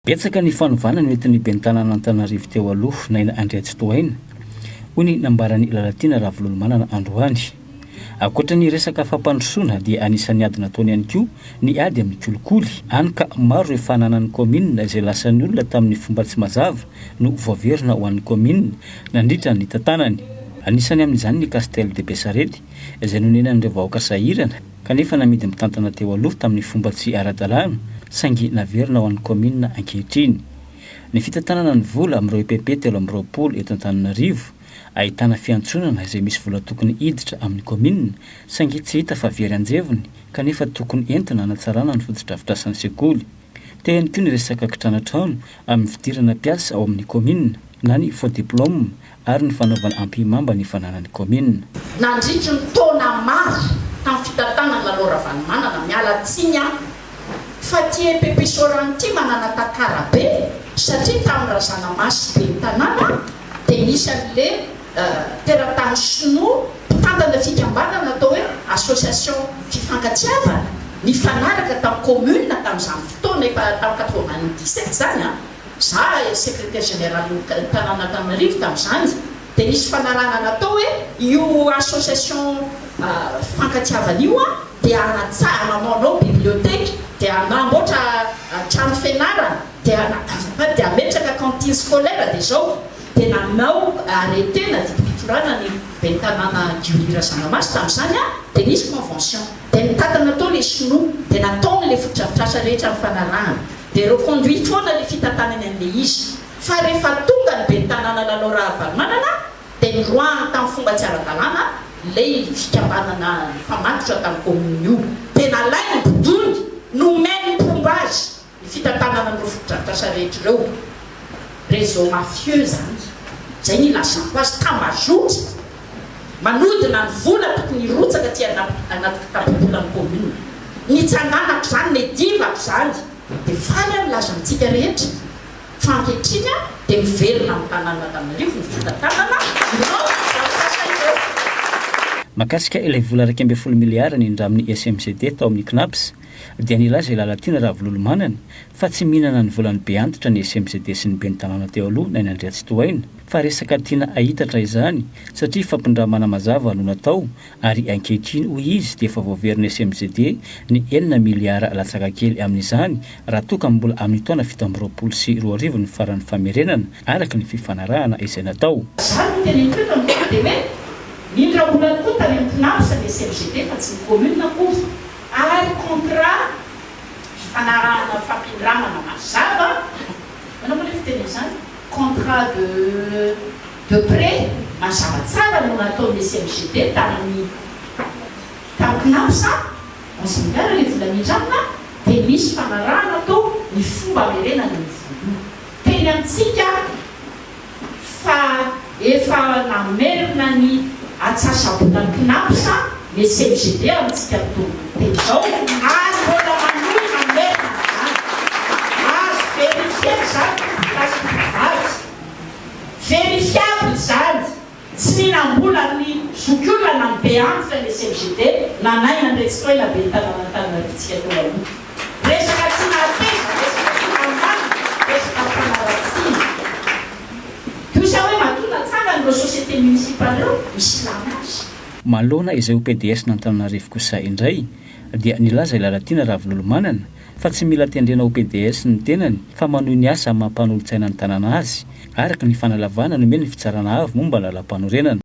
Betsaka ny fanovana no entin'ny ben'ny tanàna Antananarivo teo aloha naina Andriatsitoaina hoy ny nambarany Lalatiana Ravololomanana androany. Ankoatra ny resaka fampandrosoana dia anisan'ny ady nataony ihany koa ny ady amin'ny kolikoly. Hany ka maro ireo fananan'ny commune izay lasan'ny olona tamin'ny fomba tsy mazava no voaverina ho an'ny commune nandritra ny tantanany. Anisany amin'izany ny Castel de Bessarety izay nonenan'ireo vahoaka sahirana kanefa namidy mitantana teo aloha tamin'ny fomba tsy ara-dalàna saingy naverina ho an'ny commune ankehitriny. Ny fitantanana ny vola amin'ireo EPP 320 eto Antananarivo ahitana fiantsonana izay misy vola tokony hiditra amin'ny commune saingy tsy hita fa very anjevony kanefa tokony entina hanatsarana ny fotodrafitrasan'ny sekoly. Teo ihany koa ny resaka kitranantrano amin'ny fidirana piasa ao amin'ny commune na ny faux diplôme ary ny fanaovana ampimamba ny fananan'ny commune. Nandritry ny taona maro tamin'ny fitantanana Lalora Vanomanana miala tsiny fa ty EPP Sorano ty manana tantara be satria tamin'ny Razanamaso be ny tanàna dia nisy an'le teratany sinoa mpitantana fikambanana atao hoe association fifankatsiavana nifanaraka tamin'ny commune tamin'izany fotoana efa tamin'ny 97 zany za secrétaire général tanàna Antananarivo tamin'izany dia nisy fanarana natao hoe io association fifankatsiavana io dia anamanao bibliotèque dia anamboatra trano fianarana dia ametraka cantine scolaire dia zao dia nanao arrêté na dipipitorana ny ben'ny tanàna Giolira Razanamaso tamin'izany dia nisy convention dia mitantana atao le sinoa dia nataony le fotodrafitrasa rehetra amin'ny fanarahana dia reconduit foana le fitantanany an'le izy fa rehefa tonga ny ben'ny tanàna Lalora Vanomanana dia niroahana tamin'ny fomba tsy ara-dalàna lay fikambanana famatotra tamin'ny commune io dia nalay ny bodony nomeny mpomba azy ny fitantanana amin'ireo fotodrafitrasa rehetra ireo réseau mafieux zany zay ny ilazako azy tambazotra manodina ny vola tokony rotsaka ty anaty tapobolan'ny commune nitsanganako zany nedivako zany dia faly milaza amintsika rehetra fa ankehitriny dia miverina amin'ny tanàna Antananarivo ny fitantanana Mahakasika ilay vola 1.7 miliara nindramin'ny SMCD tao amin'ny CNAPS dia nilaza Lalatiana Ravololomanana fa tsy mihinana ny volany be antitra ny SMCD sy ny ben'ny tanàna teo aloha na ny Andriatsitoaina fa resaka tiana ahitatra izany satria fampindramana mazava no natao ary ankehitriny hoy izy dia efa voaverina SMCD ny 9 miliara latsaka kely amin'izany raha toka mbola amin'ny taona 2020 sy 2020 ny faran'ny famerenana araka ny fifanarahana izay natao. Indra olany koa tany amin'ny CNAPS ny SMCD fa tsy ny commune koa ary contrat fifanarahana fampindramana mazava manao moa le fiteny izany contrat de prêt mazava tsara no nataon'ny SMCD tamin'ny CNAPS onze miliara le vola mindramina dia misy fanarahana atao ny fomba hamerenana ny vola teny amintsika fa efa namerina ny atsasabolan'ny CNAPS ny SMCD amintsika dia zao azo mbola manona merina azo verifier zany azo verifiable zany tsy ninambola ny zokiolana ny be antitra ny SMCD nanaina Andriatsitoaina ben'ny tanàna Antananarivotsika teo aloha resaka tsy nateza resaka tsy namana resaka fanaratsiny toy sa hoe matona tsangany ireo société municipale ireo misy lanazy. Manoloana izay OPDS n'Antananarivo kosa indray dia nilaza Lalatiana Ravololomanana fa tsy mila tendrena OPDS ny tenany fa manohy ny asa mampanolo-tsaina ny tanàna azy araka ny fanalavana nomeny ny fitsarana avy momba lalam-panorenana.